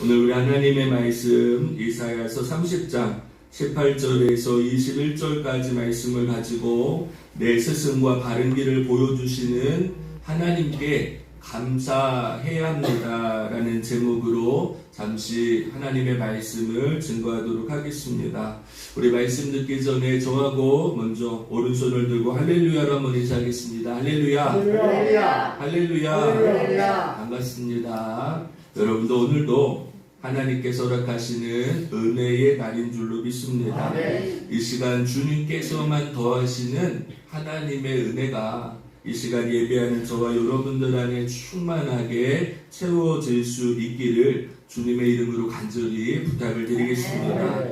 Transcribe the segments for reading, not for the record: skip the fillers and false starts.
오늘 우리 하나님의 말씀 이사야서 30장 18절에서 21절까지 말씀을 가지고 내 스승과 바른 길을 보여주시는 하나님께 감사해야 합니다 라는 제목으로 잠시 하나님의 말씀을 증거하도록 하겠습니다. 우리 말씀 듣기 전에 저하고 먼저 오른손을 들고 할렐루야로 한번 인사하겠습니다. 할렐루야, 할렐루야, 할렐루야, 할렐루야. 반갑습니다. 여러분도 오늘도 하나님께서 허락하시는 은혜의 날인 줄로 믿습니다. 아멘. 이 시간 주님께서만 더하시는 하나님의 은혜가 이 시간 예배하는 저와 여러분들 안에 충만하게 채워질 수 있기를 주님의 이름으로 간절히 부탁을 드리겠습니다.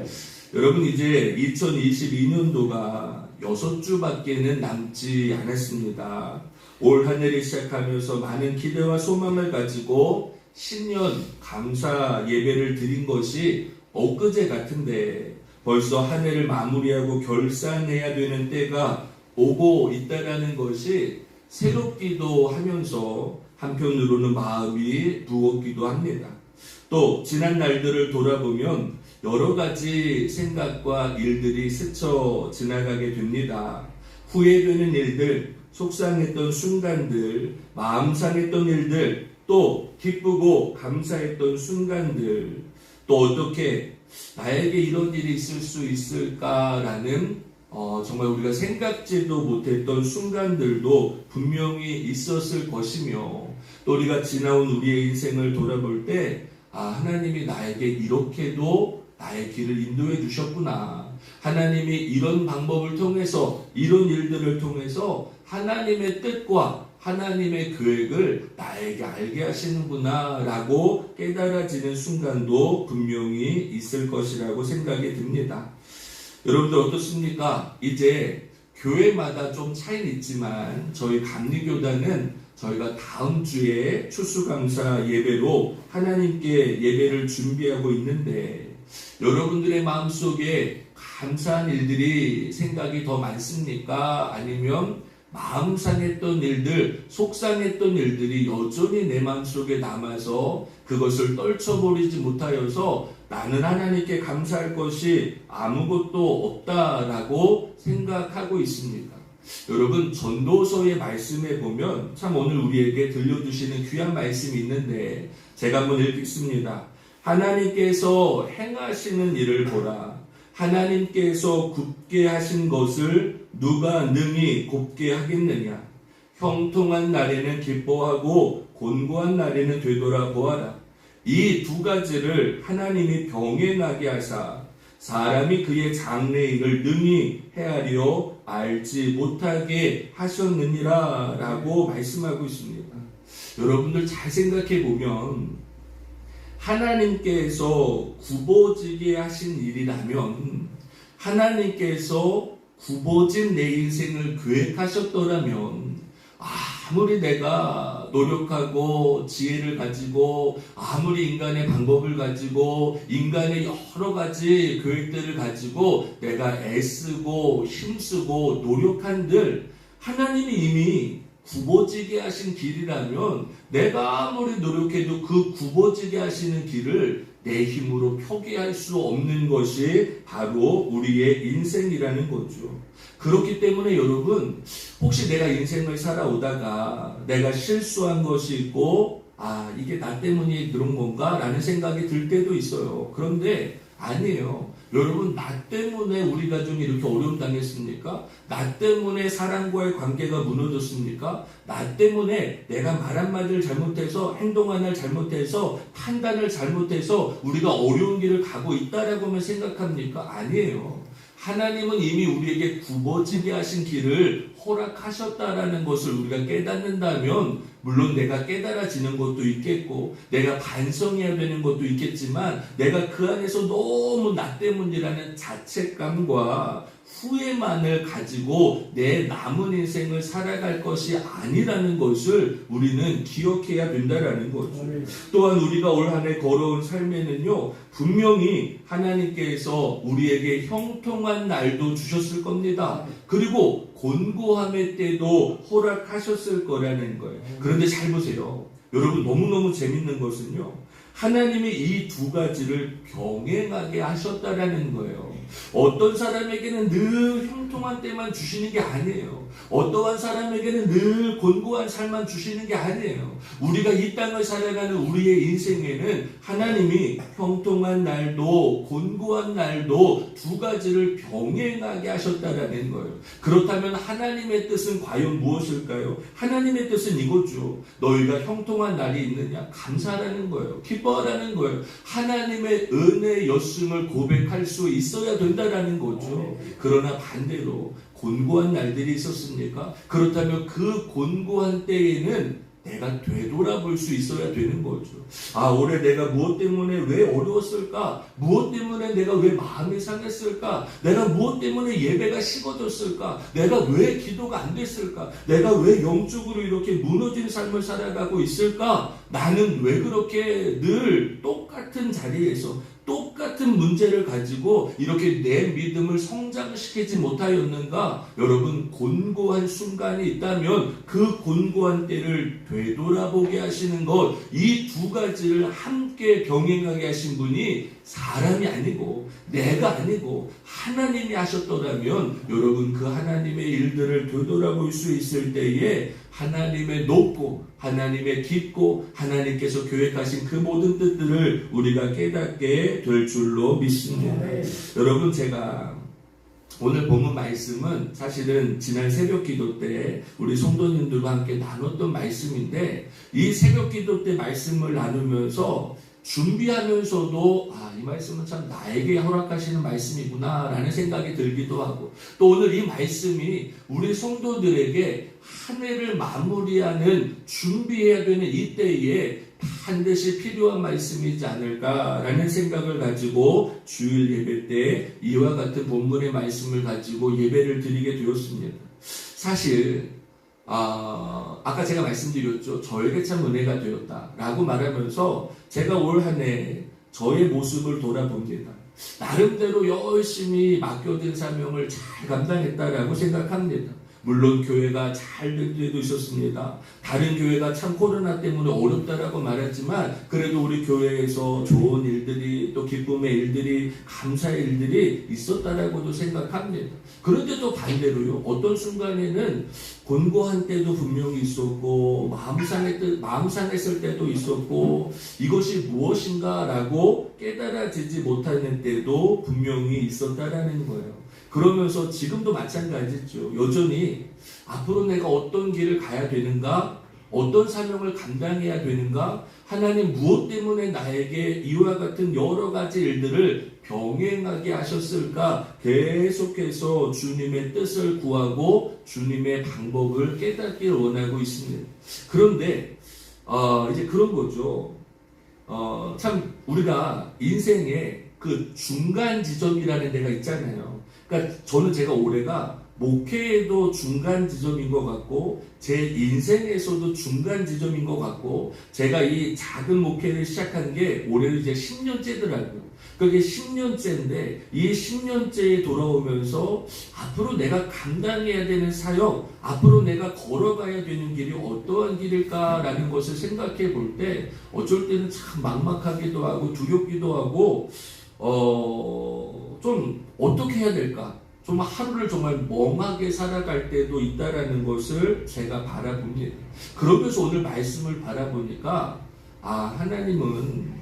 여러분, 이제 2022년도가 6주밖에는 남지 않았습니다. 올 한 해를 시작하면서 많은 기대와 소망을 가지고 신년 감사 예배를 드린 것이 엊그제 같은데 벌써 한 해를 마무리하고 결산해야 되는 때가 오고 있다라는 것이 새롭기도 하면서 한편으로는 마음이 무겁기도 합니다. 또 지난 날들을 돌아보면 여러 가지 생각과 일들이 스쳐 지나가게 됩니다. 후회되는 일들, 속상했던 순간들, 마음 상했던 일들, 또 기쁘고 감사했던 순간들, 또 어떻게 나에게 이런 일이 있을 수 있을까라는 정말 우리가 생각지도 못했던 순간들도 분명히 있었을 것이며, 또 우리가 지나온 우리의 인생을 돌아볼 때 하나님이 나에게 이렇게도 나의 길을 인도해 주셨구나, 하나님이 이런 방법을 통해서 이런 일들을 통해서 하나님의 뜻과 하나님의 계획을 나에게 알게 하시는구나 라고 깨달아지는 순간도 분명히 있을 것이라고 생각이 듭니다. 여러분들 어떻습니까? 이제 교회마다 좀 차이는 있지만 저희 감리교단은 저희가 다음 주에 추수감사 예배로 하나님께 예배를 준비하고 있는데, 여러분들의 마음속에 감사한 일들이 생각이 더 많습니까? 아니면 마음 상했던 일들, 속상했던 일들이 여전히 내 마음속에 남아서 그것을 떨쳐버리지 못하여서 나는 하나님께 감사할 것이 아무것도 없다라고 생각하고 있습니다. 여러분, 전도서의 말씀에 보면 참 오늘 우리에게 들려주시는 귀한 말씀이 있는데 제가 한번 읽겠습니다. 하나님께서 행하시는 일을 보라. 하나님께서 굳게 하신 것을 누가 능히 곱게 하겠느냐. 형통한 날에는 기뻐하고 곤고한 날에는 되돌아보아라. 이 두 가지를 하나님이 병행하게 하사 사람이 그의 장래일을 능히 헤아려 알지 못하게 하셨느니라 라고 말씀하고 있습니다. 여러분들 잘 생각해 보면 하나님께서 굽어지게 하신 일이라면, 하나님께서 굽어진 내 인생을 계획하셨더라면 아무리 내가 노력하고 지혜를 가지고 아무리 인간의 방법을 가지고 인간의 여러 가지 계획들을 가지고 내가 애쓰고 힘쓰고 노력한들 하나님이 이미 굽어지게 하신 길이라면 내가 아무리 노력해도 그 굽어지게 하시는 길을 내 힘으로 표기할 수 없는 것이 바로 우리의 인생이라는 거죠. 그렇기 때문에 여러분, 혹시 내가 인생을 살아오다가 내가 실수한 것이 있고 이게 나 때문에 그런 건가? 라는 생각이 들 때도 있어요. 그런데 아니에요. 여러분, 나 때문에 우리 가정이 이렇게 어려움 당했습니까? 나 때문에 사람과의 관계가 무너졌습니까? 나 때문에 내가 말 한마디를 잘못해서, 행동 하나를 잘못해서, 판단을 잘못해서 우리가 어려운 길을 가고 있다라고만 생각합니까? 아니에요. 하나님은 이미 우리에게 굽어지게 하신 길을 허락하셨다라는 것을 우리가 깨닫는다면, 물론 내가 깨달아지는 것도 있겠고 내가 반성해야 되는 것도 있겠지만, 내가 그 안에서 너무 나 때문이라는 자책감과 후회만을 가지고 내 남은 인생을 살아갈 것이 아니라는 것을 우리는 기억해야 된다라는 거죠. 또한 우리가 올 한 해 걸어온 삶에는요, 분명히 하나님께서 우리에게 형통한 날도 주셨을 겁니다. 그리고 곤고함의 때도 허락하셨을 거라는 거예요. 그런데 잘 보세요. 여러분, 너무너무 재밌는 것은요, 하나님이 이 두 가지를 병행하게 하셨다라는 거예요. 어떤 사람에게는 늘 형통한 때만 주시는 게 아니에요. 어떠한 사람에게는 늘 곤고한 삶만 주시는 게 아니에요. 우리가 이 땅을 살아가는 우리의 인생에는 하나님이 형통한 날도 곤고한 날도 두 가지를 병행하게 하셨다라는 거예요. 그렇다면 하나님의 뜻은 과연 무엇일까요? 하나님의 뜻은 이거죠. 너희가 형통한 날이 있느냐? 감사하라는 거예요. 기뻐하라는 거예요. 하나님의 은혜였음을 고백할 수 있어야 된다라는 거죠. 그러나 반대로 곤고한 날들이 있었습니까? 그렇다면 그 곤고한 때에는 내가 되돌아볼 수 있어야 되는 거죠. 올해 내가 무엇 때문에 왜 어려웠을까? 무엇 때문에 내가 왜 마음이 상했을까? 내가 무엇 때문에 예배가 식어졌을까? 내가 왜 기도가 안 됐을까? 내가 왜 영적으로 이렇게 무너진 삶을 살아가고 있을까? 나는 왜 그렇게 늘 똑같은 자리에서 똑같은 문제를 가지고 이렇게 내 믿음을 성장시키지 못하였는가? 여러분, 곤고한 순간이 있다면 그 곤고한 때를 되돌아보게 하시는 것, 이 두 가지를 함께 병행하게 하신 분이 사람이 아니고 내가 아니고 하나님이 하셨더라면 여러분, 그 하나님의 일들을 되돌아볼 수 있을 때에 하나님의 높고 하나님의 깊고 하나님께서 계획하신 그 모든 뜻들을 우리가 깨닫게 될 줄로 믿습니다. 여러분, 제가 오늘 본문 말씀은 사실은 지난 새벽 기도 때 우리 성도님들과 함께 나눴던 말씀인데, 이 새벽 기도 때 말씀을 나누면서 준비하면서도 이 말씀은 참 나에게 허락하시는 말씀이구나 라는 생각이 들기도 하고, 또 오늘 이 말씀이 우리 성도들에게 한 해를 마무리하는 준비해야 되는 이때에 반드시 필요한 말씀이지 않을까라는 생각을 가지고 주일 예배 때 이와 같은 본문의 말씀을 가지고 예배를 드리게 되었습니다. 사실 아까 제가 말씀드렸죠. 저에게 참 은혜가 되었다라고 말하면서 제가 올 한 해 저의 모습을 돌아봅니다. 나름대로 열심히 맡겨진 사명을 잘 감당했다라고 생각합니다. 물론 교회가 잘 된 때도 있었습니다. 다른 교회가 참 코로나 때문에 어렵다라고 말했지만 그래도 우리 교회에서 좋은 일들이, 또 기쁨의 일들이, 감사의 일들이 있었다라고도 생각합니다. 그런데 또 반대로요, 어떤 순간에는 곤고한 때도 분명히 있었고 마음 상했을 때도 있었고 이것이 무엇인가라고 깨달아지지 못하는 때도 분명히 있었다라는 거예요. 그러면서 지금도 마찬가지죠. 여전히 앞으로 내가 어떤 길을 가야 되는가? 어떤 사명을 감당해야 되는가? 하나님 무엇 때문에 나에게 이와 같은 여러 가지 일들을 병행하게 하셨을까? 계속해서 주님의 뜻을 구하고 주님의 방법을 깨닫기를 원하고 있습니다. 그런데 이제 그런 거죠. 참 우리가 인생의 그 중간 지점이라는 데가 있잖아요. 그러니까 저는 제가 올해가 목회에도 중간 지점인 것 같고 제 인생에서도 중간 지점인 것 같고, 제가 이 작은 목회를 시작한 게 올해는 이제 10년째더라고요. 그게 10년째인데 이 10년째에 돌아오면서 앞으로 내가 감당해야 되는 사역, 앞으로 내가 걸어가야 되는 길이 어떠한 길일까라는 것을 생각해 볼 때 어쩔 때는 참 막막하기도 하고 두렵기도 하고 좀 어떻게 해야 될까? 정말 하루를 정말 멍하게 살아갈 때도 있다라는 것을 제가 바라봅니다. 그러면서 오늘 말씀을 바라보니까 하나님은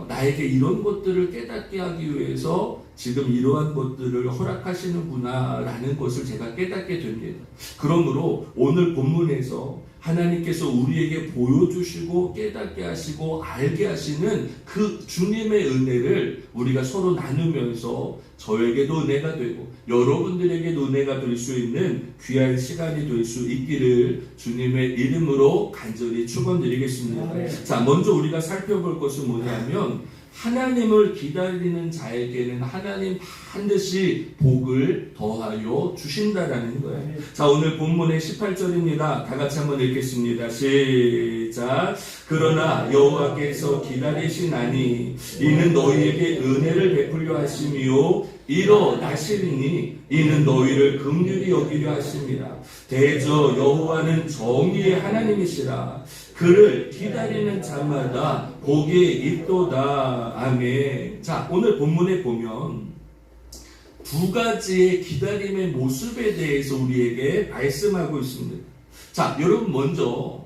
나에게 이런 것들을 깨닫게 하기 위해서 지금 이러한 것들을 허락하시는구나 라는 것을 제가 깨닫게 됩니다. 그러므로 오늘 본문에서 하나님께서 우리에게 보여주시고 깨닫게 하시고 알게 하시는 그 주님의 은혜를 우리가 서로 나누면서 저에게도 은혜가 되고 여러분들에게도 은혜가 될 수 있는 귀한 시간이 될 수 있기를 주님의 이름으로 간절히 축원드리겠습니다. 자, 먼저 우리가 살펴볼 것은 뭐냐면, 하나님을 기다리는 자에게는 하나님 반드시 복을 더하여 주신다라는 거예요. 자, 오늘 본문의 18절입니다. 다 같이 한번 읽겠습니다. 시작. 그러나 여호와께서 기다리시나니 이는 너희에게 은혜를 베풀려 하심이요 일어나시리니 이는 너희를 긍휼히 여기려 하심이라. 대저 여호와는 정의의 하나님이시라. 그를 기다리는 자마다 복이 있도다. 아멘. 자, 오늘 본문에 보면 두 가지의 기다림의 모습에 대해서 우리에게 말씀하고 있습니다. 자, 여러분 먼저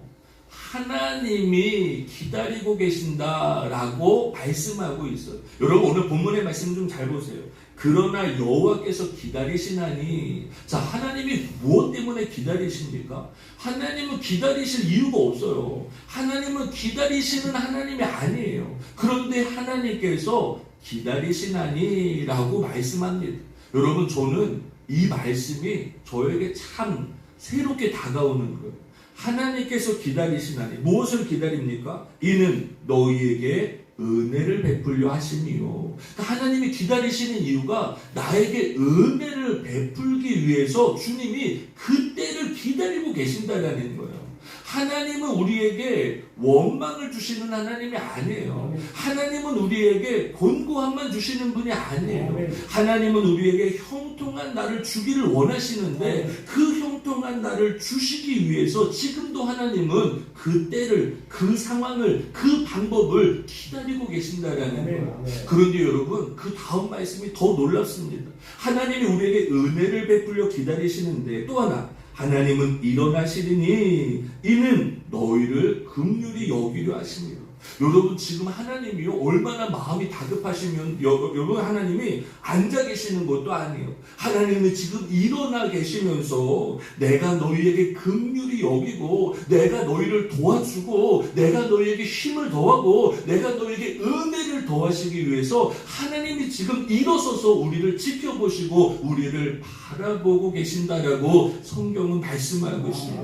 하나님이 기다리고 계신다라고 말씀하고 있어요. 여러분 오늘 본문의 말씀 좀 잘 보세요. 그러나 여호와께서 기다리시나니, 자, 하나님이 무엇 때문에 기다리십니까? 하나님은 기다리실 이유가 없어요. 하나님은 기다리시는 하나님이 아니에요. 그런데 하나님께서 기다리시나니 라고 말씀합니다. 여러분, 저는 이 말씀이 저에게 참 새롭게 다가오는 거예요. 하나님께서 기다리시나니, 무엇을 기다립니까? 이는 너희에게 은혜를 베풀려 하심이요. 그러니까 하나님이 기다리시는 이유가 나에게 은혜를 베풀기 위해서 주님이 그때를 기다리고 계신다라는 거예요. 하나님은 우리에게 원망을 주시는 하나님이 아니에요. 하나님은 우리에게 곤고함만 주시는 분이 아니에요. 하나님은 우리에게 형통한 나를 주기를 원하시는데 그 형통한 나를 주시기 위해서 지금도 하나님은 그 때를, 그 상황을, 그 방법을 기다리고 계신다라는 거예요. 그런데 여러분, 그 다음 말씀이 더 놀랍습니다. 하나님이 우리에게 은혜를 베풀려 기다리시는데 또 하나, 하나님은 일어나시리니 이는 너희를 긍휼히 여기려 하시며. 여러분, 지금 하나님이요 얼마나 마음이 다급하시면 여러분, 하나님이 앉아 계시는 것도 아니에요. 하나님은 지금 일어나 계시면서 내가 너희에게 긍휼히 여기고 내가 너희를 도와주고 내가 너희에게 힘을 더하고 내가 너희에게 은혜를 더하시기 위해서 하나님이 지금 일어서서 우리를 지켜보시고 우리를 바라보고 계신다라고 성경은 말씀하고 있습니다.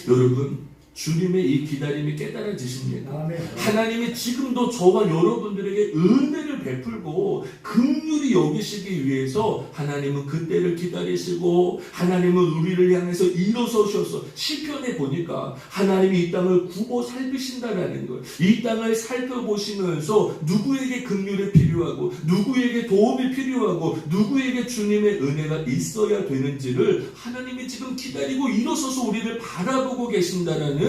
여러분, 주님의 이 기다림이 깨달아지십니다. 하나님이 지금도 저와 여러분들에게 은혜를 베풀고 긍휼히 여기시기 위해서 하나님은 그때를 기다리시고 하나님은 우리를 향해서 일어서셔서 시편에 보니까 하나님이 이 땅을 굽어 살피신다라는 거예요. 이 땅을 살펴보시면서 누구에게 긍휼이 필요하고 누구에게 도움이 필요하고 누구에게 주님의 은혜가 있어야 되는지를 하나님이 지금 기다리고 일어서서 우리를 바라보고 계신다라는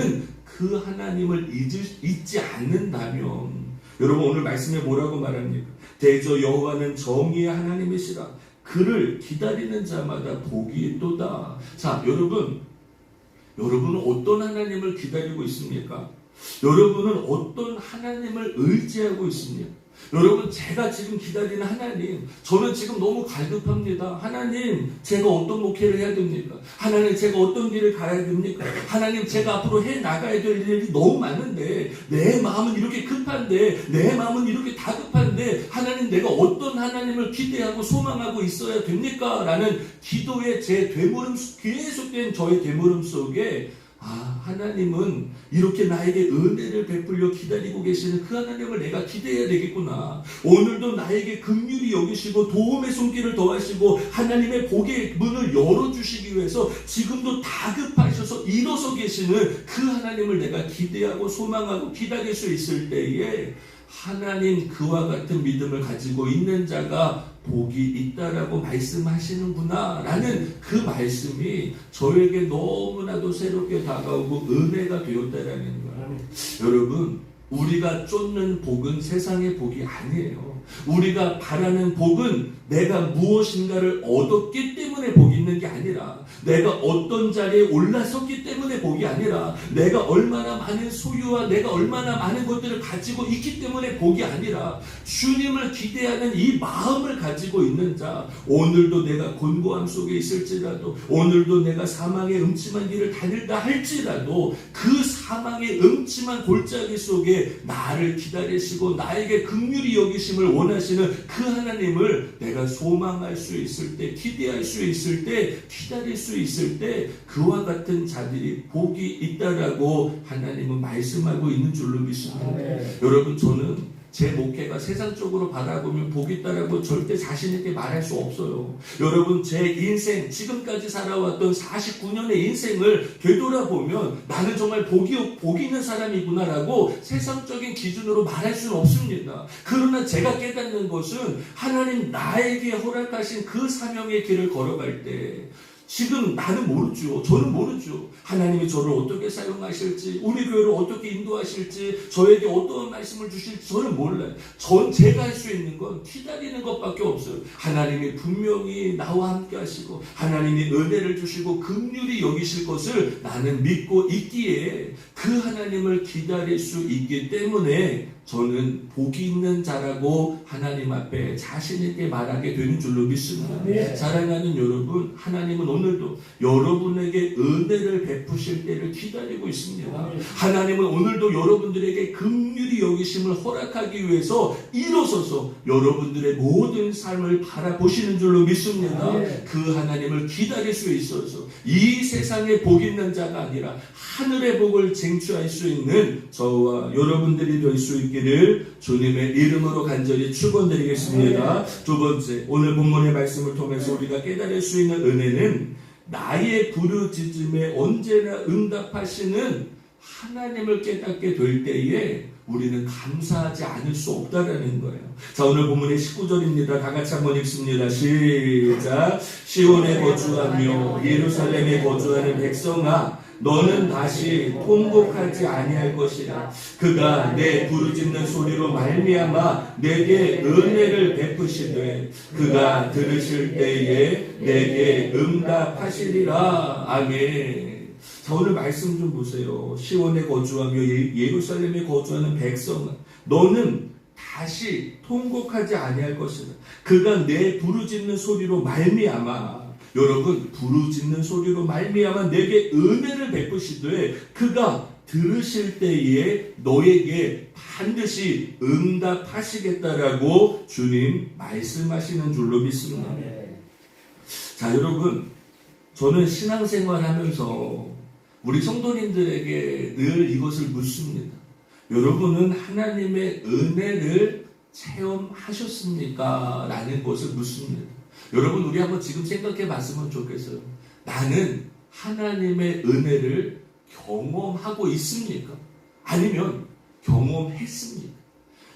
그 하나님을 잊지 않는다면, 여러분 오늘 말씀에 뭐라고 말합니까? 대저 여호와는 정의의 하나님이시라. 그를 기다리는 자마다 복이 있도다. 자, 여러분은 어떤 하나님을 기다리고 있습니까? 여러분은 어떤 하나님을 의지하고 있습니까? 여러분, 제가 지금 기다리는 하나님, 저는 지금 너무 갈급합니다. 하나님, 제가 어떤 목회를 해야 됩니까? 하나님, 제가 어떤 길을 가야 됩니까? 하나님, 제가 앞으로 해 나가야 될 일이 너무 많은데 내 마음은 이렇게 급한데, 내 마음은 이렇게 다급한데 하나님, 내가 어떤 하나님을 기대하고 소망하고 있어야 됩니까? 라는 기도의 제 되물음, 계속된 저의 되물음 속에 하나님은 이렇게 나에게 은혜를 베풀려 기다리고 계시는 그 하나님을 내가 기대해야 되겠구나. 오늘도 나에게 긍휼히 여기시고 도움의 손길을 더하시고 하나님의 복의 문을 열어주시기 위해서 지금도 다급하셔서 일어서 계시는 그 하나님을 내가 기대하고 소망하고 기다릴 수 있을 때에 하나님, 그와 같은 믿음을 가지고 있는 자가 복이 있다라고 말씀하시는구나 라는 그 말씀이 저에게 너무나도 새롭게 다가오고 은혜가 되었다라는 거예요. 여러분, 우리가 쫓는 복은 세상의 복이 아니에요. 우리가 바라는 복은 내가 무엇인가를 얻었기 때문에 복이 있는 게 아니라, 내가 어떤 자리에 올라섰기 때문에 복이 아니라, 내가 얼마나 많은 소유와 내가 얼마나 많은 것들을 가지고 있기 때문에 복이 아니라, 주님을 기대하는 이 마음을 가지고 있는 자, 오늘도 내가 곤고함 속에 있을지라도, 오늘도 내가 사망의 음침한 길을 다닐다 할지라도 그 사망의 음침한 골짜기 속에 나를 기다리시고 나에게 긍휼히 여기심을 원하시는 그 하나님을 내가 소망할 수 있을 때, 기대할 수 있을 때, 기다릴 수 있을 때 그와 같은 자들이 복이 있다라고 하나님은 말씀하고 있는 줄로 믿습니다. 여러분, 저는 제 목회가 세상적으로 바라보면 복이 있다라고 절대 자신 있게 말할 수 없어요. 여러분, 제 인생, 지금까지 살아왔던 49년의 인생을 되돌아보면 나는 정말 복이 있는 사람이구나라고 세상적인 기준으로 말할 수는 없습니다. 그러나 제가 깨닫는 것은 하나님 나에게 허락하신 그 사명의 길을 걸어갈 때 지금 나는 모르죠. 저는 모르죠. 하나님이 저를 어떻게 사용하실지, 우리 교회를 어떻게 인도하실지, 저에게 어떤 말씀을 주실지 저는 몰라요. 제가 할 수 있는 건 기다리는 것밖에 없어요. 하나님이 분명히 나와 함께 하시고 하나님이 은혜를 주시고 긍휼히 여기실 것을 나는 믿고 있기에 그 하나님을 기다릴 수 있기 때문에 저는 복이 있는 자라고 하나님 앞에 자신 있게 말하게 되는 줄로 믿습니다. 네. 사랑하는 여러분, 하나님은 오늘도 여러분에게 은혜를 베푸실 때를 기다리고 있습니다. 네. 하나님은 오늘도 여러분들에게 긍휼히 여기심을 허락하기 위해서 일어서서 여러분들의 모든 삶을 바라보시는 줄로 믿습니다. 네. 그 하나님을 기다릴 수 있어서 이 세상에 복 있는 자가 아니라 하늘의 복을 쟁취할 수 있는 저와 여러분들이 될 수 있기를 주님의 이름으로 간절히 축원드리겠습니다. 두 번째, 오늘 본문의 말씀을 통해서 우리가 깨달을 수 있는 은혜는 나의 부르짖음에 언제나 응답하시는 하나님을 깨닫게 될 때에 우리는 감사하지 않을 수 없다라는 거예요. 자, 오늘 본문의 19절입니다. 다 같이 한번 읽습니다. 시작. 시온에 거주하며 예루살렘에 거주하는 백성아, 너는 다시 통곡하지 아니할 것이라. 그가 내 부르짖는 소리로 말미암아 내게 은혜를 베푸시되 그가 들으실 때에 내게 응답하시리라. 아멘. 자, 오늘 말씀 좀 보세요. 시온에 거주하며 예루살렘에 거주하는 백성은 너는 다시 통곡하지 아니할 것이다. 그가 내 부르짖는 소리로 말미암아, 여러분, 부르짖는 소리로 말미암아 내게 은혜를 베푸시되 그가 들으실 때에 너에게 반드시 응답하시겠다라고 주님 말씀하시는 줄로 믿습니다. 자, 여러분, 저는 신앙생활 하면서 우리 성도님들에게 늘 이것을 묻습니다. 여러분은 하나님의 은혜를 체험하셨습니까? 라는 것을 묻습니다. 여러분, 우리 한번 지금 생각해 봤으면 좋겠어요. 나는 하나님의 은혜를 경험하고 있습니까? 아니면 경험했습니까?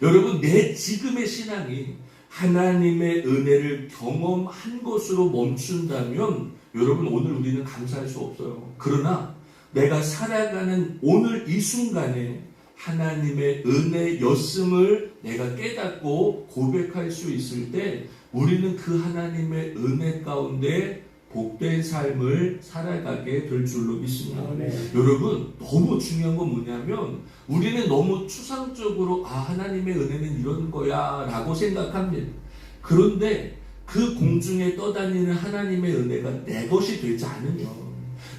여러분, 내 지금의 신앙이 하나님의 은혜를 경험한 것으로 멈춘다면 여러분, 오늘 우리는 감사할 수 없어요. 그러나 내가 살아가는 오늘 이 순간에 하나님의 은혜였음을 내가 깨닫고 고백할 수 있을 때 우리는 그 하나님의 은혜 가운데 복된 삶을 살아가게 될 줄로 믿습니다. 여러분, 너무 중요한 건 뭐냐면 우리는 너무 추상적으로 하나님의 은혜는 이런 거야 라고 생각합니다. 그런데 그 공중에 떠다니는 하나님의 은혜가 내 것이 되지 않으면,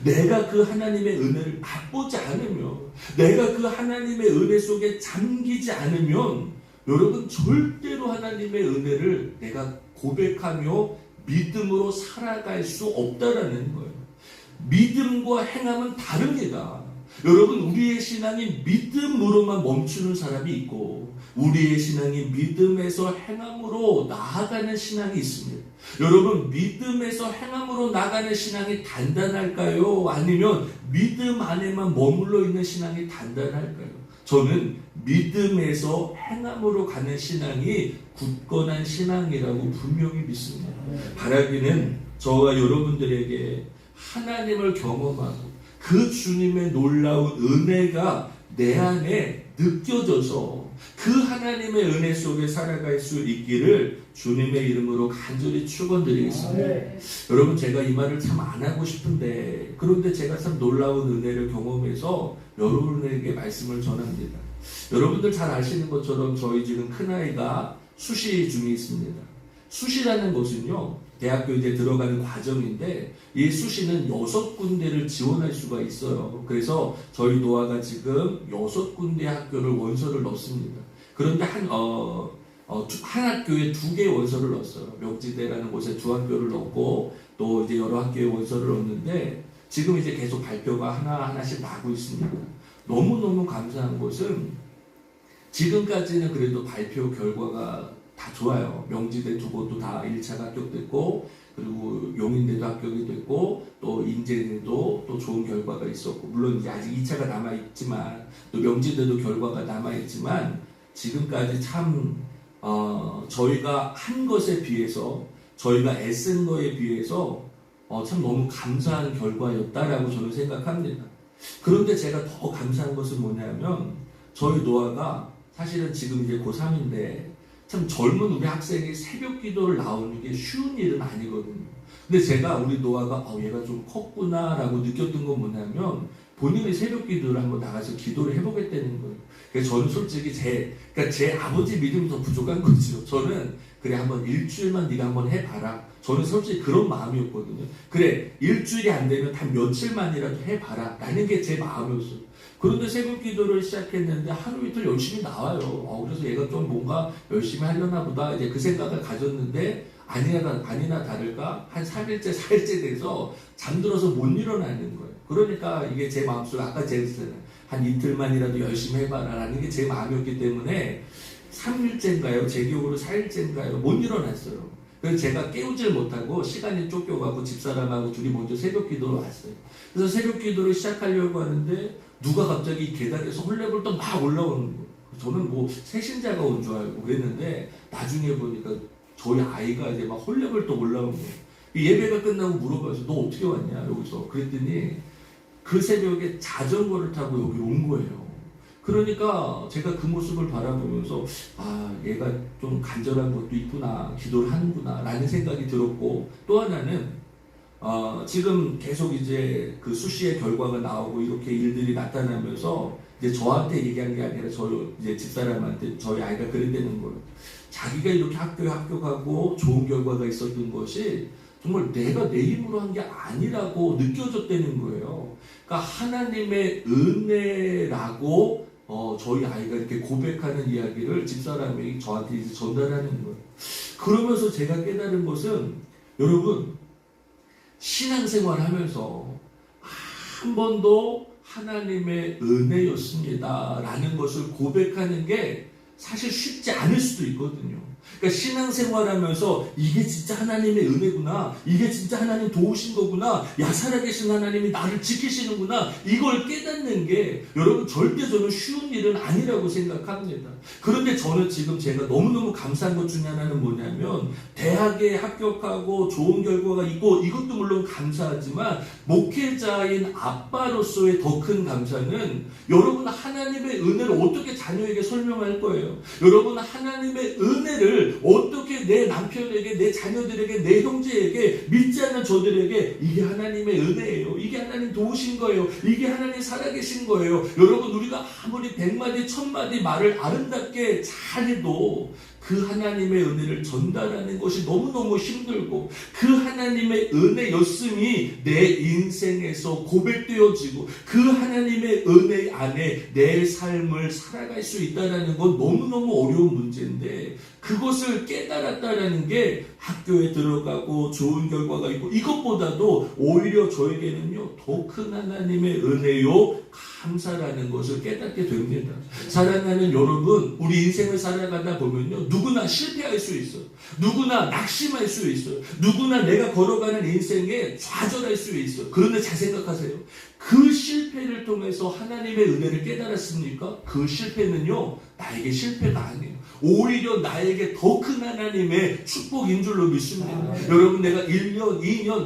내가 그 하나님의 은혜를 맛보지 않으면, 내가 그 하나님의 은혜 속에 잠기지 않으면 여러분, 절대로 하나님의 은혜를 내가 고백하며 믿음으로 살아갈 수 없다라는 거예요. 믿음과 행함은 다릅니다. 여러분, 우리의 신앙이 믿음으로만 멈추는 사람이 있고 우리의 신앙이 믿음에서 행함으로 나아가는 신앙이 있습니다. 여러분, 믿음에서 행함으로 나가는 신앙이 단단할까요? 아니면 믿음 안에만 머물러 있는 신앙이 단단할까요? 저는 믿음에서 행함으로 가는 신앙이 굳건한 신앙이라고 분명히 믿습니다. 바라기는 저와 여러분들에게 하나님을 경험하고 그 주님의 놀라운 은혜가 내 안에 느껴져서 그 하나님의 은혜 속에 살아갈 수 있기를 주님의 이름으로 간절히 축원드리겠습니다. 여러분, 제가 이 말을 참 안 하고 싶은데 그런데 제가 참 놀라운 은혜를 경험해서 여러분에게 말씀을 전합니다. 여러분들 잘 아시는 것처럼 저희 지금 큰아이가 수시 중에 있습니다. 수시라는 것은요, 대학교 이제 들어가는 과정인데 이 수시는 6군데를 지원할 수가 있어요. 그래서 저희 노아가 지금 6군데 학교를 원서를 넣습니다. 그런데 한 학교에 2개 원서를 넣었어요. 명지대라는 곳에 2학교를 넣고 또 이제 여러 학교에 원서를 넣었는데 지금 이제 계속 발표가 하나하나씩 나고 있습니다. 너무너무 감사한 것은 지금까지는 그래도 발표 결과가 다 좋아요. 명지대 2곳도 다 1차가 합격됐고, 그리고 용인대도 합격이 됐고, 또 인제대도 또 좋은 결과가 있었고, 물론 이제 아직 2차가 남아있지만, 또 명지대도 결과가 남아있지만, 지금까지 참, 저희가 한 것에 비해서, 저희가 애쓴 거에 비해서, 참 너무 감사한 결과였다라고 저는 생각합니다. 그런데 제가 더 감사한 것은 뭐냐면 저희 노아가 사실은 지금 이제 고3인데 참 젊은 우리 학생이 새벽 기도를 나오는 게 쉬운 일은 아니거든요. 근데 제가 우리 노아가 얘가 좀 컸구나라고 느꼈던 건 뭐냐면 본인이 새벽 기도를 한번 나가서 기도를 해보겠다는 거예요. 그래서 저는 솔직히 그러니까 제 아버지 믿음이 더 부족한 거죠. 저는 그래 한번 일주일만 네가 한번 해봐라. 저는 솔직히 그런 마음이었거든요. 그래 일주일이 안 되면 한 며칠만이라도 해봐라 라는 게 제 마음이었어요. 그런데 새벽 기도를 시작했는데 하루 이틀 열심히 나와요. 그래서 얘가 좀 뭔가 열심히 하려나 보다 이제 그 생각을 가졌는데 아니나 다를까 한 3일째 4일째 돼서 잠들어서 못 일어나는 거예요. 그러니까 이게 제 마음속에 아까 제가 했잖아요. 한 이틀만이라도 열심히 해봐라 라는 게 제 마음이었기 때문에 3일째인가요? 제 기억으로 4일째인가요? 못 일어났어요. 그래서 제가 깨우질 못하고 시간이 쫓겨가고 집사람하고 둘이 먼저 새벽 기도로 왔어요. 그래서 새벽 기도를 시작하려고 하는데 누가 갑자기 계단에서 헐레벌떡 막 올라오는 거예요. 저는 뭐 새신자가 온 줄 알고 그랬는데 나중에 보니까 저희 아이가 이제 막 헐레벌떡 올라온 거예요. 예배가 끝나고 물어봐서 너 어떻게 왔냐 여기서 그랬더니 그 새벽에 자전거를 타고 여기 온 거예요. 그러니까 제가 그 모습을 바라보면서 얘가 좀 간절한 것도 있구나 기도를 하는구나 라는 생각이 들었고 또 하나는 지금 계속 이제 그 수시의 결과가 나오고 이렇게 일들이 나타나면서 이제 저한테 얘기한 게 아니라 이제 집사람한테 저희 아이가 그랬다는 거예요. 자기가 이렇게 학교에 합격하고 좋은 결과가 있었던 것이 정말 내가 내 힘으로 한 게 아니라고 느껴졌다는 거예요. 그러니까 하나님의 은혜라고 저희 아이가 이렇게 고백하는 이야기를 집사람이 저한테 이제 전달하는 거예요. 그러면서 제가 깨달은 것은 여러분 신앙생활 하면서 한 번도 하나님의 은혜였습니다 라는 것을 고백하는 게 사실 쉽지 않을 수도 있거든요. 그러니까 신앙생활하면서 이게 진짜 하나님의 은혜구나, 이게 진짜 하나님 도우신 거구나, 살아계신 하나님이 나를 지키시는구나, 이걸 깨닫는 게 여러분 절대 저는 쉬운 일은 아니라고 생각합니다. 그런데 저는 지금 제가 너무너무 감사한 것 중에 하나는 뭐냐면 대학에 합격하고 좋은 결과가 있고 이것도 물론 감사하지만 목회자인 아빠로서의 더 큰 감사는 여러분 하나님의 은혜를 어떻게 자녀에게 설명할 거예요. 여러분 하나님의 은혜를 어떻게 내 남편에게 내 자녀들에게 내 형제에게 믿지 않는 저들에게 이게 하나님의 은혜예요. 이게 하나님 도우신 거예요. 이게 하나님 살아계신 거예요. 여러분 우리가 아무리 100마디 1000마디 말을 아름답게 잘해도 그 하나님의 은혜를 전달하는 것이 너무너무 힘들고 그 하나님의 은혜였음이 내 인생에서 고백되어지고 그 하나님의 은혜 안에 내 삶을 살아갈 수 있다는 건 너무너무 어려운 문제인데 그것을 깨달았다는 게 학교에 들어가고 좋은 결과가 있고 이것보다도 오히려 저에게는요 더 큰 하나님의 은혜요 감사라는 것을 깨닫게 됩니다. 사랑하는 여러분 우리 인생을 살아가다 보면요 누구나 실패할 수 있어요. 누구나 낙심할 수 있어요. 누구나 내가 걸어가는 인생에 좌절할 수 있어요. 그런데 잘 생각하세요. 그 실패를 통해서 하나님의 은혜를 깨달았습니까? 그 실패는요 나에게 실패가 아니에요. 오히려 나에게 더 큰 하나님의 축복인 줄로 믿습니다. 여러분 내가 1년, 2년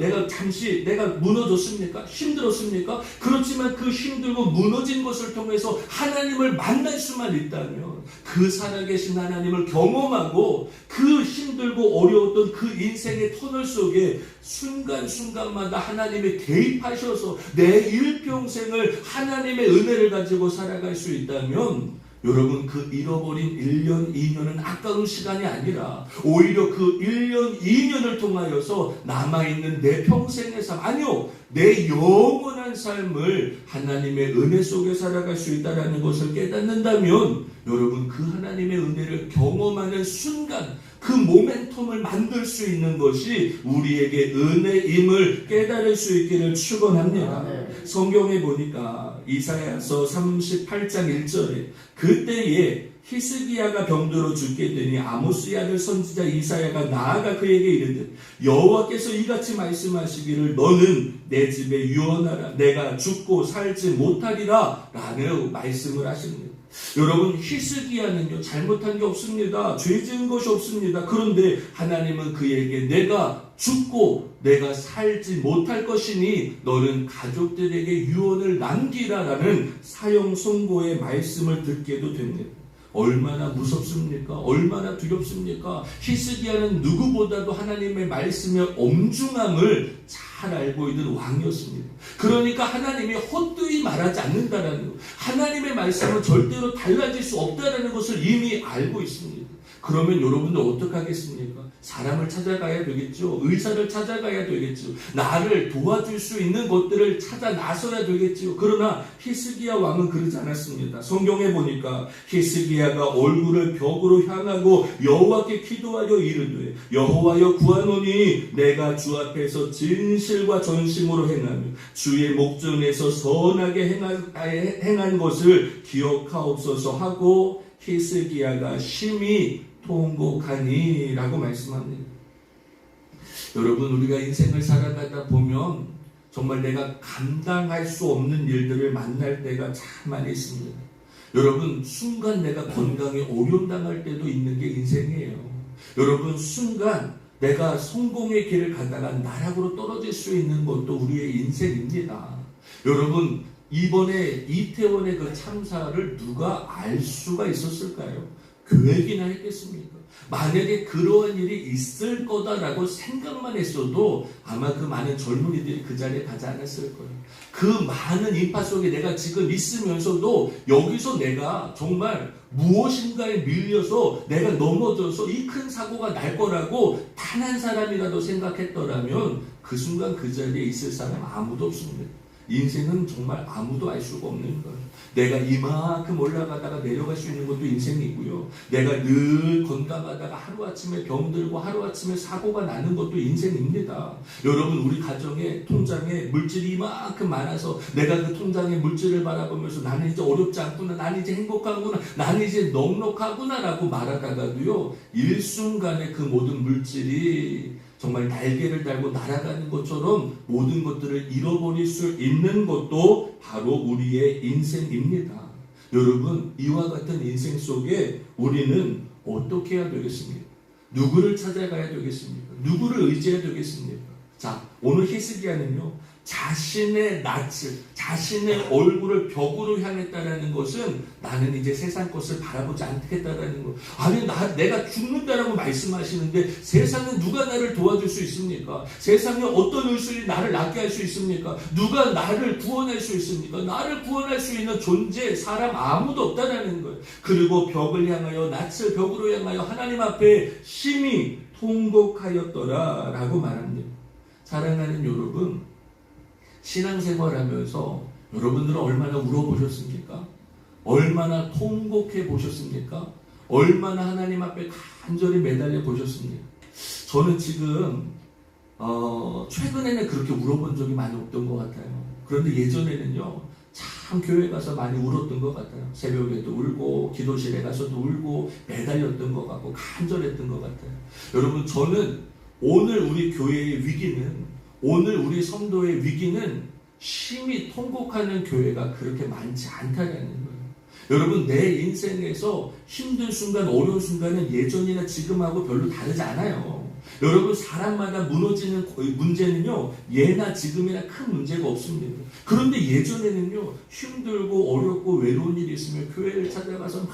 내가 무너졌습니까? 힘들었습니까? 그렇지만 그 힘들고 무너진 것을 통해서 하나님을 만날 수만 있다면 그 살아계신 하나님을 경험하고 그 힘들고 어려웠던 그 인생의 터널 속에 순간순간마다 하나님이 개입하셔서 내 일평생을 하나님의 은혜를 가지고 살아갈 수 있다면 여러분 그 잃어버린 1년, 2년은 아까운 시간이 아니라 오히려 그 1년, 2년을 통하여서 남아있는 내 평생의 삶 아니요 내 영원한 삶을 하나님의 은혜 속에 살아갈 수 있다는 것을 깨닫는다면 여러분 그 하나님의 은혜를 경험하는 순간 그 모멘텀을 만들 수 있는 것이 우리에게 은혜임을 깨달을 수 있기를 축원합니다. 성경에 보니까 이사야서 38장 1절에 그때에 히스기야가 병들어 죽게 되니 아모스의 아들 선지자 이사야가 나아가 그에게 이르되 여호와께서 이같이 말씀하시기를 너는 내 집에 유언하라 내가 죽고 살지 못하리라 라는 말씀을 하십니다. 여러분, 히스기야는요 잘못한 게 없습니다. 죄 지은 것이 없습니다. 그런데 하나님은 그에게 내가 죽고 내가 살지 못할 것이니 너는 가족들에게 유언을 남기라라는 사형 선고의 말씀을 듣게도 됩니다. 얼마나 무섭습니까? 얼마나 두렵습니까? 히스기야는 누구보다도 하나님의 말씀의 엄중함을 잘 알고 있는 왕이었습니다. 그러니까 하나님이 헛되이 말하지 않는다라는 것, 하나님의 말씀은 절대로 달라질 수 없다라는 것을 이미 알고 있습니다. 그러면 여러분들 어떻게 하겠습니까? 사람을 찾아가야 되겠죠. 의사를 찾아가야 되겠죠. 나를 도와줄 수 있는 것들을 찾아 나서야 되겠죠. 그러나 히스기야 왕은 그러지 않았습니다. 성경에 보니까 히스기야가 얼굴을 벽으로 향하고 여호와께 기도하여 이르되 여호와여 구하노니 내가 주 앞에서 진실과 전심으로 행하며 주의 목전에서 선하게 행한 것을 기억하옵소서 하고 히스기야가 심히 통곡하니 라고 말씀합니다. 여러분, 우리가 인생을 살아가다 보면 정말 내가 감당할 수 없는 일들을 만날 때가 참 많이 있습니다. 여러분, 순간 내가 건강에 오염당할 때도 있는 게 인생이에요. 여러분, 순간 내가 성공의 길을 가다가 나락으로 떨어질 수 있는 것도 우리의 인생입니다. 여러분, 이번에 이태원의 그 참사를 누가 알 수가 있었을까요? 계획이나 했겠습니까? 만약에 그러한 일이 있을 거다라고 생각만 했어도 아마 그 많은 젊은이들이 그 자리에 가지 않았을 거예요. 그 많은 인파 속에 내가 지금 있으면서도 여기서 내가 정말 무엇인가에 밀려서 내가 넘어져서 이 큰 사고가 날 거라고 단 한 사람이라도 생각했더라면 그 순간 그 자리에 있을 사람 아무도 없습니다. 인생은 정말 아무도 알 수가 없는 거예요. 내가 이만큼 올라가다가 내려갈 수 있는 것도 인생이고요. 내가 늘 건강하다가 하루아침에 병들고 하루아침에 사고가 나는 것도 인생입니다. 여러분, 우리 가정에 통장에 물질이 이만큼 많아서 내가 그 통장에 물질을 바라보면서 나는 이제 어렵지 않구나, 나는 이제 행복하구나, 나는 이제 넉넉하구나 라고 말하다가도요, 일순간에 그 모든 물질이 정말 날개를 달고 날아가는 것처럼 모든 것들을 잃어버릴 수 있는 것도 바로 우리의 인생입니다. 여러분, 이와 같은 인생 속에 우리는 어떻게 해야 되겠습니까? 누구를 찾아가야 되겠습니까? 누구를 의지해야 되겠습니까? 자, 오늘 히스기야는요, 자신의 낯을, 자신의 얼굴을 벽으로 향했다라는 것은 나는 이제 세상 것을 바라보지 않겠다라는 것. 아니, 내가 죽는다라고 말씀하시는데 세상에 누가 나를 도와줄 수 있습니까? 세상에 어떤 의술이 나를 낫게 할 수 있습니까? 누가 나를 구원할 수 있습니까? 나를 구원할 수 있는 존재, 사람 아무도 없다라는 거예요. 그리고 벽을 향하여, 낯을 벽으로 향하여 하나님 앞에 심히 통곡하였더라라고 말합니다. 사랑하는 여러분, 신앙생활하면서 여러분들은 얼마나 울어보셨습니까? 얼마나 통곡해 보셨습니까? 얼마나 하나님 앞에 간절히 매달려 보셨습니까? 저는 지금 최근에는 그렇게 울어본 적이 많이 없던 것 같아요. 그런데 예전에는요, 참 교회 가서 많이 울었던 것 같아요. 새벽에도 울고 기도실에 가서도 울고 매달렸던 것 같고 간절했던 것 같아요. 여러분, 저는 오늘 우리 교회의 위기는, 오늘 우리 성도의 위기는 심히 통곡하는 교회가 그렇게 많지 않다는 거예요. 여러분, 내 인생에서 힘든 순간, 어려운 순간은 예전이나 지금하고 별로 다르지 않아요. 여러분, 사람마다 무너지는 문제는요, 예나 지금이나 큰 문제가 없습니다. 그런데 예전에는요, 힘들고 어렵고 외로운 일이 있으면 교회를 찾아가서 막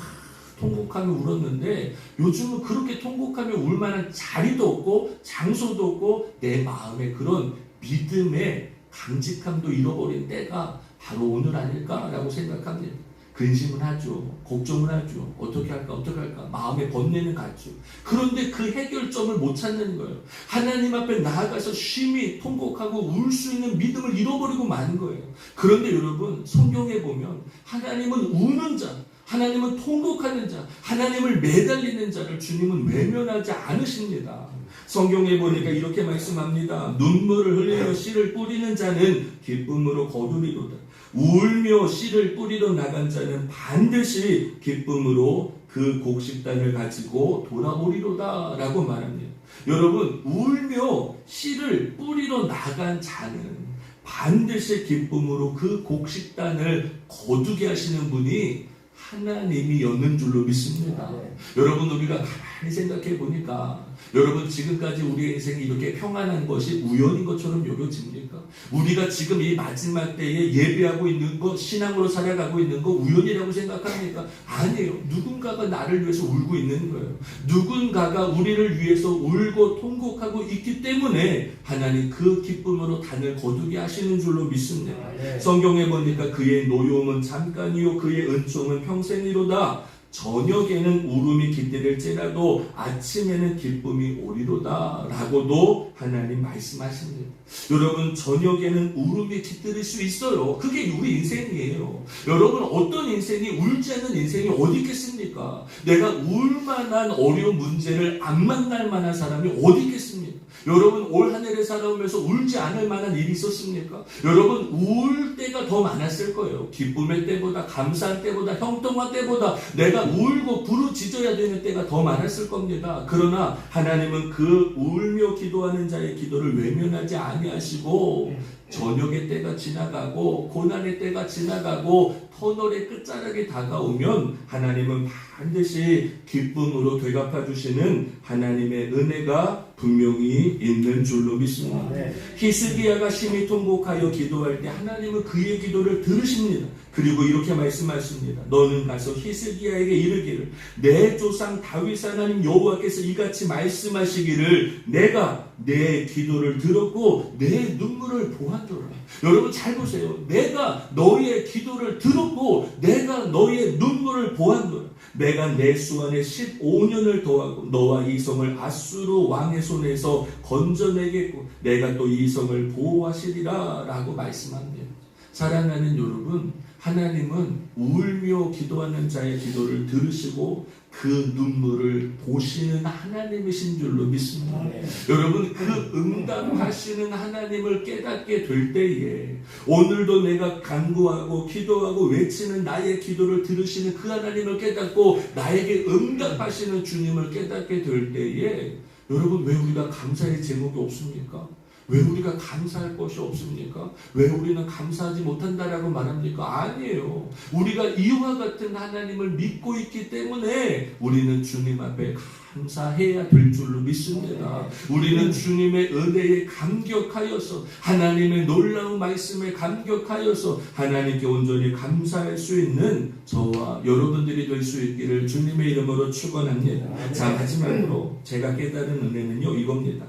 통곡하며 울었는데, 요즘은 그렇게 통곡하며 울 만한 자리도 없고 장소도 없고 내 마음에 그런 믿음의 강직함도 잃어버린 때가 바로 오늘 아닐까라고 생각합니다. 근심은 하죠. 걱정은 하죠. 어떻게 할까 마음에 번뇌는 갔죠. 그런데 그 해결점을 못 찾는 거예요. 하나님 앞에 나아가서 심히 통곡하고 울 수 있는 믿음을 잃어버리고 마는 거예요. 그런데 여러분, 성경에 보면 하나님은 우는 자, 하나님은 통곡하는 자, 하나님을 매달리는 자를 주님은 외면하지 않으십니다. 성경에 보니까 이렇게 말씀합니다. 눈물을 흘리며 씨를 뿌리는 자는 기쁨으로 거두리로다. 울며 씨를 뿌리러 나간 자는 반드시 기쁨으로 그 곡식단을 가지고 돌아오리로다 라고 말합니다. 여러분, 울며 씨를 뿌리러 나간 자는 반드시 기쁨으로 그 곡식단을 거두게 하시는 분이 하나님이 였는 줄로 믿습니다. 여러분, 우리가 가만히 생각해 보니까 여러분, 지금까지 우리의 인생이 이렇게 평안한 것이 우연인 것처럼 여겨집니까? 우리가 지금 이 마지막 때에 예배하고 있는 것, 신앙으로 살아가고 있는 것 우연이라고 생각합니까? 아니에요. 누군가가 나를 위해서 울고 있는 거예요. 누군가가 우리를 위해서 울고 통곡하고 있기 때문에 하나님 그 기쁨으로 단을 거두게 하시는 줄로 믿습니다. 성경에 보니까 그의 노여움은 잠깐이요 그의 은총은 평생이로다. 저녁에는 울음이 깃들일지라도 아침에는 기쁨이 오리로다 라고도 하나님 말씀하십니다. 여러분, 저녁에는 울음이 깃들일 수 있어요. 그게 우리 인생이에요. 여러분, 어떤 인생이 울지 않는 인생이 어디 있겠습니까? 내가 울만한 어려운 문제를 안 만날 만한 사람이 어디 있겠습니까? 여러분, 올 한 해를 살아오면서 울지 않을 만한 일이 있었습니까? 여러분, 울 때가 더 많았을 거예요. 기쁨의 때보다, 감사할 때보다, 형통할 때보다 내가 울고 부르짖어야 되는 때가 더 많았을 겁니다. 그러나 하나님은 그 울며 기도하는 자의 기도를 외면하지 아니하시고 저녁의 때가 지나가고 고난의 때가 지나가고 터널의 끝자락이 다가오면 하나님은 반드시 기쁨으로 되갚아 주시는 하나님의 은혜가 분명히 있는 줄로 믿습니다. 히스기야가 심히 통곡하여 기도할 때 하나님은 그의 기도를 들으십니다. 그리고 이렇게 말씀하십니다. 너는 가서 히스기야에게 이르기를 내 조상 다윗 하나님 여호와께서 이같이 말씀하시기를 내가 내 기도를 들었고 내 눈물을 보았노라. 여러분, 잘 보세요. 내가 너의 기도를 들었고 내가 너의 눈물을 보았노라. 내가 내 수 안에 15년을 더하고 너와 이 성을 아수르 왕의 손에서 건져내겠고 내가 또 이 성을 보호하시리라 라고 말씀합니다. 사랑하는 여러분, 하나님은 울며 기도하는 자의 기도를 들으시고 그 눈물을 보시는 하나님이신 줄로 믿습니다. 여러분, 그 응답하시는 하나님을 깨닫게 될 때에 오늘도 내가 간구하고 기도하고 외치는 나의 기도를 들으시는 그 하나님을 깨닫고 나에게 응답하시는 주님을 깨닫게 될 때에 여러분, 왜 우리가 감사의 제목이 없습니까? 왜 우리가 감사할 것이 없습니까? 왜 우리는 감사하지 못한다라고 말합니까? 아니에요. 우리가 이와 같은 하나님을 믿고 있기 때문에 우리는 주님 앞에 감사해야 될 줄로 믿습니다. 우리는 주님의 은혜에 감격하여서 하나님의 놀라운 말씀에 감격하여서 하나님께 온전히 감사할 수 있는 저와 여러분들이 될 수 있기를 주님의 이름으로 축원합니다. 자, 마지막으로 제가 깨달은 은혜는요, 이겁니다.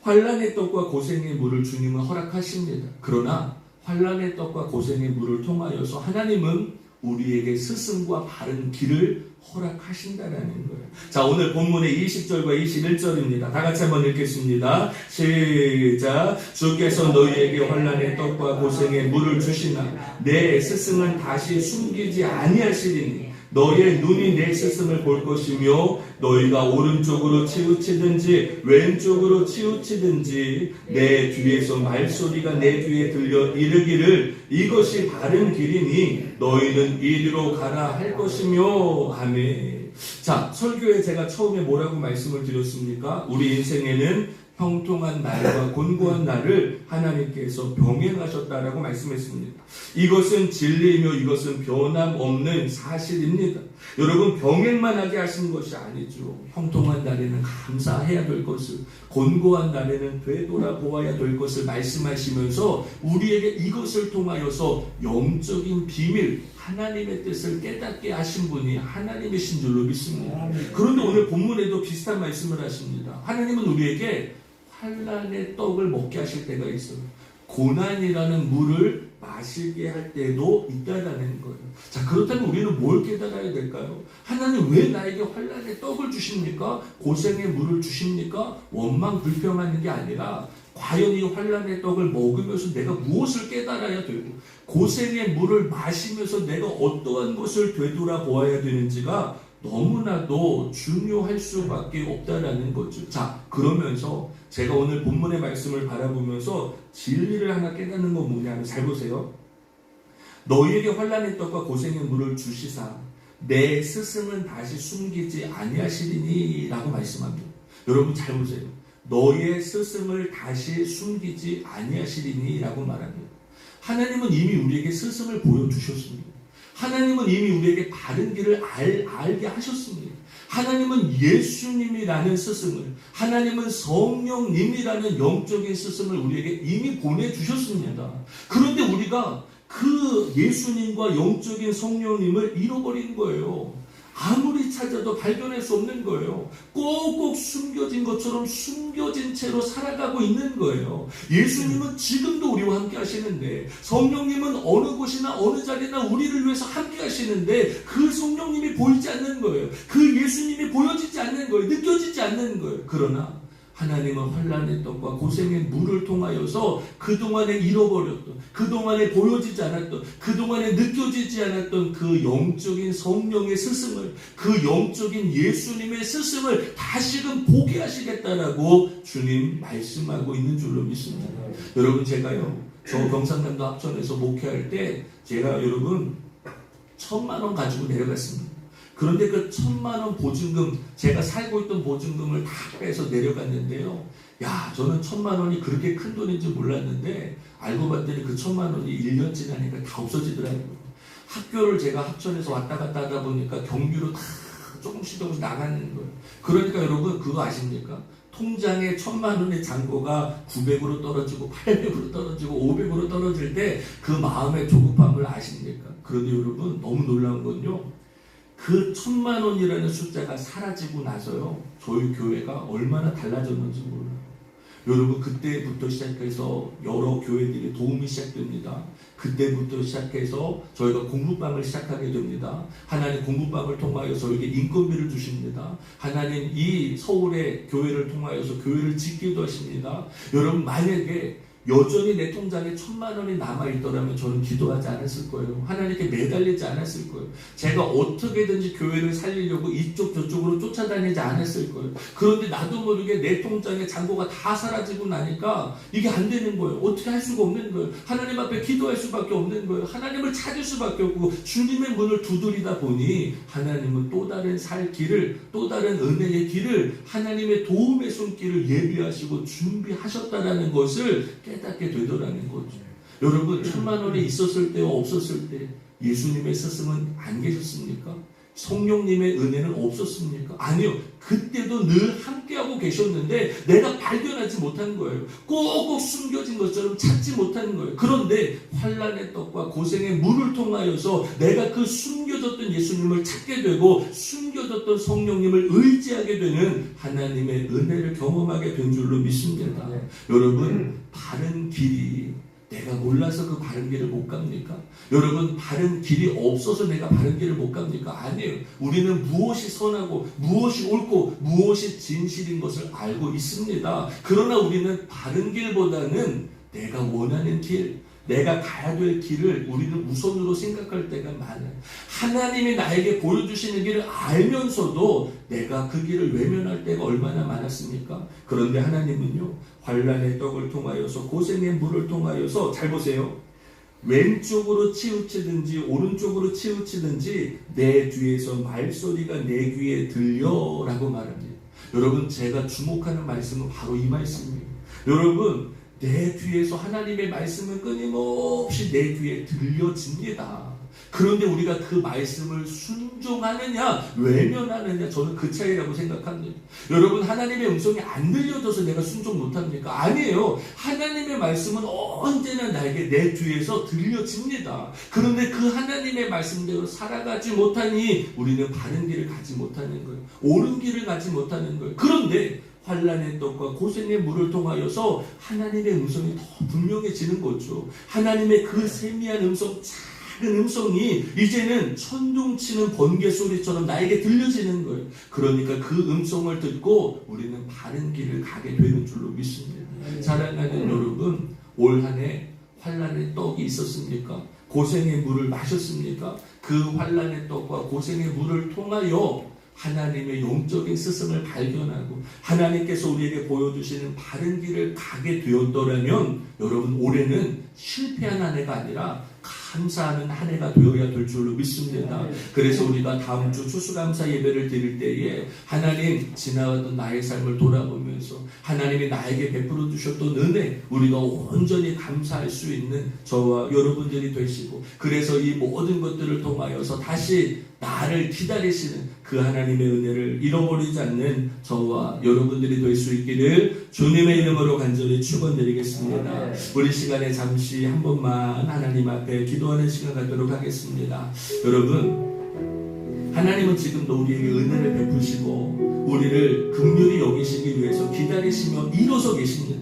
환난의 떡과 고생의 물을 주님은 허락하십니다. 그러나 환난의 떡과 고생의 물을 통하여서 하나님은 우리에게 스승과 바른 길을 허락하신다라는 거예요. 자, 오늘 본문의 20절과 21절입니다. 다 같이 한번 읽겠습니다. 시작. 주께서 너희에게 환난의 떡과 고생의 물을 주시나 내 스승은 다시 숨기지 아니하시리니 너희의 눈이 내 스승을 볼 것이며 너희가 오른쪽으로 치우치든지 왼쪽으로 치우치든지 내 뒤에서 말소리가 내 귀에 들려 이르기를 이것이 바른 길이니 너희는 이리로 가라 할 것이며 아멘. 자, 설교에 제가 처음에 뭐라고 말씀을 드렸습니까? 우리 인생에는 형통한 날과 곤고한 날을 하나님께서 병행하셨다라고 말씀했습니다. 이것은 진리이며 이것은 변함없는 사실입니다. 여러분, 병행만 하게 하신 것이 아니죠. 형통한 날에는 감사해야 될 것을, 곤고한 날에는 되돌아보아야 될 것을 말씀하시면서 우리에게 이것을 통하여서 영적인 비밀, 하나님의 뜻을 깨닫게 하신 분이 하나님이신 줄로 믿습니다. 그런데 오늘 본문에도 비슷한 말씀을 하십니다. 하나님은 우리에게 환난의 떡을 먹게 하실 때가 있어요. 고난이라는 물을 마시게 할 때도 있다라는 거예요. 자, 그렇다면 우리는 뭘 깨달아야 될까요? 하나님 왜 나에게 환난의 떡을 주십니까? 고생의 물을 주십니까? 원망 불평하는 게 아니라 과연 이 환난의 떡을 먹으면서 내가 무엇을 깨달아야 되고 고생의 물을 마시면서 내가 어떠한 것을 되돌아보아야 되는지가 너무나도 중요할 수밖에 없다라는 거죠. 자, 그러면서 제가 오늘 본문의 말씀을 바라보면서 진리를 하나 깨닫는 건 뭐냐면, 잘 보세요. 너희에게 환난의 떡과 고생의 물을 주시사 내 스승은 다시 숨기지 아니하시리니 라고 말씀합니다. 여러분, 잘 보세요. 너의 스승을 다시 숨기지 아니하시리니 라고 말합니다. 하나님은 이미 우리에게 스승을 보여주셨습니다. 하나님은 이미 우리에게 바른 길을 알게 하셨습니다. 하나님은 예수님이라는 스승을, 하나님은 성령님이라는 영적인 스승을 우리에게 이미 보내주셨습니다. 그런데 우리가 그 예수님과 영적인 성령님을 잃어버린 거예요. 아무리 찾아도 발견할 수 없는 거예요. 꼭꼭 숨겨진 것처럼 숨겨진 채로 살아가고 있는 거예요. 예수님은 지금도 우리와 함께 하시는데, 성령님은 어느 곳이나 어느 자리나 우리를 위해서 함께 하시는데 그 성령님이 보이지 않는 거예요. 그 예수님이 보여지지 않는 거예요. 느껴지지 않는 거예요. 그러나 하나님은 환난의 떡과 고생의 물을 통하여서 그동안에 잃어버렸던, 그동안에 보여지지 않았던, 그동안에 느껴지지 않았던 그 영적인 성령의 스승을, 그 영적인 예수님의 스승을 다시금 보게 하시겠다라고 주님 말씀하고 있는 줄로 믿습니다. 여러분, 제가요, 저 경상남도 합천에서 목회할 때 제가 여러분 1,000만 원 가지고 내려갔습니다. 그런데 그 1,000만 원 보증금, 제가 살고 있던 보증금을 다 빼서 내려갔는데요. 야, 저는 1,000만 원이 그렇게 큰 돈인지 몰랐는데 알고 봤더니 그 1,000만 원이 1년 지나니까 다 없어지더라고요. 학교를 제가 합천에서 왔다 갔다 하다 보니까 경비로 다 조금씩 나가는 거예요. 그러니까 여러분 그거 아십니까? 통장에 1,000만 원의 잔고가 900으로 떨어지고 800으로 떨어지고 500으로 떨어질 때 그 마음의 조급함을 아십니까? 그런데 여러분 너무 놀라운 건요, 그 1,000만 원이라는 숫자가 사라지고 나서요, 저희 교회가 얼마나 달라졌는지 몰라요. 여러분, 그때부터 시작해서 여러 교회들이 도움이 시작됩니다. 그때부터 시작해서 저희가 공부방을 시작하게 됩니다. 하나님 공부방을 통하여 저에게 인건비를 주십니다. 하나님 이 서울의 교회를 통하여서 교회를 짓기도 하십니다. 여러분, 만약에 여전히 내 통장에 1,000만 원이 남아있더라면 저는 기도하지 않았을 거예요. 하나님께 매달리지 않았을 거예요. 제가 어떻게든지 교회를 살리려고 이쪽 저쪽으로 쫓아다니지 않았을 거예요. 그런데 나도 모르게 내 통장에 잔고가 다 사라지고 나니까 이게 안 되는 거예요. 어떻게 할 수가 없는 거예요. 하나님 앞에 기도할 수밖에 없는 거예요. 하나님을 찾을 수밖에 없고 주님의 문을 두드리다 보니 하나님은 또 다른 살 길을, 또 다른 은혜의 길을, 하나님의 도움의 손길을 예비하시고 준비하셨다라는 것을 깨닫게 되더라는 거죠. 여러분, 1,000만 원이 있었을 때와 없었을 때 예수님의 스승은 안 계셨습니까? 성령님의 은혜는 없었습니까? 아니요. 그때도 늘 함께하고 계셨는데 내가 발견하지 못한 거예요. 꼭꼭 숨겨진 것처럼 찾지 못한 거예요. 그런데 환난의 떡과 고생의 물을 통하여서 내가 그 숨겨졌던 예수님을 찾게 되고 숨겨졌던 성령님을 의지하게 되는 하나님의 은혜를 경험하게 된 줄로 믿습니다. 여러분, 바른 길이, 내가 몰라서 그 바른 길을 못 갑니까? 여러분, 바른 길이 없어서 내가 바른 길을 못 갑니까? 아니에요. 우리는 무엇이 선하고 무엇이 옳고 무엇이 진실인 것을 알고 있습니다. 그러나 우리는 바른 길보다는 내가 원하는 길, 내가 가야 될 길을 우리는 우선으로 생각할 때가 많아요. 하나님이 나에게 보여주시는 길을 알면서도 내가 그 길을 외면할 때가 얼마나 많았습니까? 그런데 하나님은요, 환난의 떡을 통하여서, 고생의 물을 통하여서, 잘 보세요, 왼쪽으로 치우치든지 오른쪽으로 치우치든지 내 뒤에서 말소리가 내 귀에 들려라고 말합니다. 여러분, 제가 주목하는 말씀은 바로 이 말씀이에요. 여러분, 내 뒤에서 하나님의 말씀은 끊임없이 내 귀에 들려집니다. 그런데 우리가 그 말씀을 순종하느냐 외면하느냐, 저는 그 차이라고 생각합니다. 여러분, 하나님의 음성이 안 들려져서 내가 순종 못합니까? 아니에요. 하나님의 말씀은 언제나 나에게 내 뒤에서 들려집니다. 그런데 그 하나님의 말씀대로 살아가지 못하니 우리는 바른 길을 가지 못하는 거예요. 옳은 길을 가지 못하는 거예요. 그런데 환난의 떡과 고생의 물을 통하여서 하나님의 음성이 더 분명해지는 거죠. 하나님의 그 세미한 음성, 작은 음성이 이제는 천둥치는 번개 소리처럼 나에게 들려지는 거예요. 그러니까 그 음성을 듣고 우리는 바른 길을 가게 되는 줄로 믿습니다. 사랑하는 여러분, 올 한 해 환난의 떡이 있었습니까? 고생의 물을 마셨습니까? 그 환난의 떡과 고생의 물을 통하여 하나님의 영적인 스승을 발견하고 하나님께서 우리에게 보여주시는 바른 길을 가게 되었더라면 여러분, 올해는 실패한 한 해가 아니라 감사하는 한 해가 되어야 될 줄로 믿습니다. 그래서 우리가 다음 주 추수감사 예배를 드릴 때에 하나님 지나갔던 나의 삶을 돌아보면서 하나님이 나에게 베풀어 주셨던 은혜 우리가 온전히 감사할 수 있는 저와 여러분들이 되시고, 그래서 이 모든 것들을 통하여서 다시 나를 기다리시는 그 하나님의 은혜를 잃어버리지 않는 저와 여러분들이 될 수 있기를 주님의 이름으로 간절히 축원드리겠습니다. 우리 시간에 잠시 한 번만 하나님 앞에 기도하는 시간 갖도록 하겠습니다. 여러분, 하나님은 지금도 우리에게 은혜를 베푸시고 우리를 긍휼히 여기시기 위해서 기다리시며 일어서 계십니다.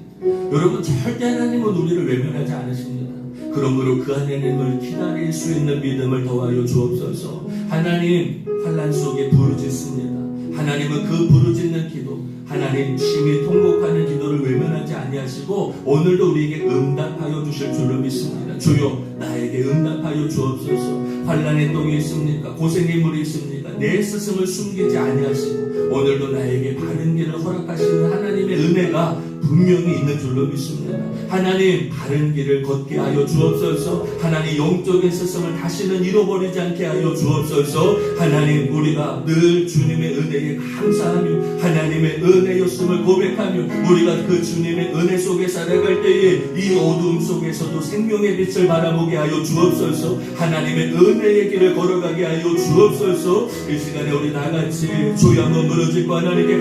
여러분, 절대 하나님은 우리를 외면하지 않으십니다. 그러므로 그 하나님을 기다릴 수 있는 믿음을 더하여 주옵소서. 하나님, 환난 속에 부르짖습니다. 하나님은 그 부르짖는 기도, 하나님 심히 통곡하는 기도를 외면하지 아니하시고 오늘도 우리에게 응답하여 주실 줄로 믿습니다. 주여, 나에게 응답하여 주옵소서. 환난의 똥이 있습니까? 고생의 물이 있습니까? 내 스승을 숨기지 아니하시고 오늘도 나에게 바른 길을 허락하시는 하나님의 은혜가 분명히 있는 줄로 믿습니다. 하나님, 바른 길을 걷게 하여 주옵소서. 하나님, 영적인 스승을 다시는 잃어버리지 않게 하여 주옵소서. 하나님, 우리가 늘 주님의 은혜에 감사하며 하나님의 은혜였음을 고백하며 우리가 그 주님의 은혜 속에 살아갈 때에 이 어두움 속에서도 생명의 빛을 바라보게 하여 주옵소서. 하나님의 은혜의 길을 걸어가게 하여 주옵소서. 이 시간에 우리 다같이 주여 한번 부르짖고 하나님께